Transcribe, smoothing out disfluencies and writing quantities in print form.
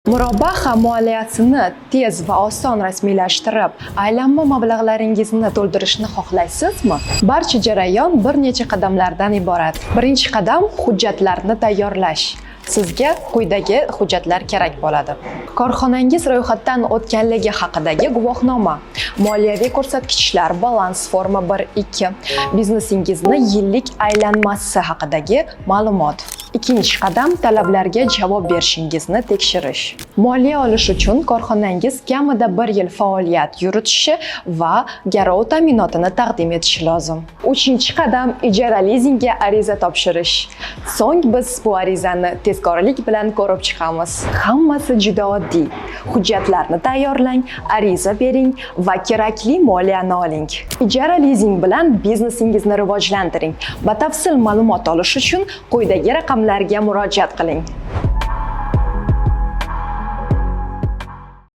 Murabbaha moliyasini tez va oson rasmiylashtirib, aylanma mablag'laringizni to'ldirishni xohlaysizmi? Barcha jarayon bir necha qadamlardan iborat. Birinchi qadam hujjatlarni tayyorlash. Sizga quyidagi hujjatlar kerak bo'ladi. Korxonangiz ro'yxatdan o'tganligi haqidagi guvohnoma, moliyaviy ko'rsatkichlar, balans forma 1-2, biznesingizni yillik aylanmasi haqidagi ma'lumot. Ikkinchi qadam talablarga javob berishingizni tekshirish. Moliya olish uchun korxonangiz kamida 1 yil faoliyat yuritishi va garov ta'minotini taqdim etishi lozim. Uchinchi qadam ijara lizingga ariza topshirish. So'ng biz bu arizani tezkorlik bilan ko'rib chiqamiz. Hammasi juda oddiy. Hujjatlarni tayyorlang, ariza bering va kerakli moliyani oling. Ijara lizing bilan biznesingizni rivojlantiring. Batafsil ma'lumot olish uchun quyidagi raqamlarga murojaat qiling.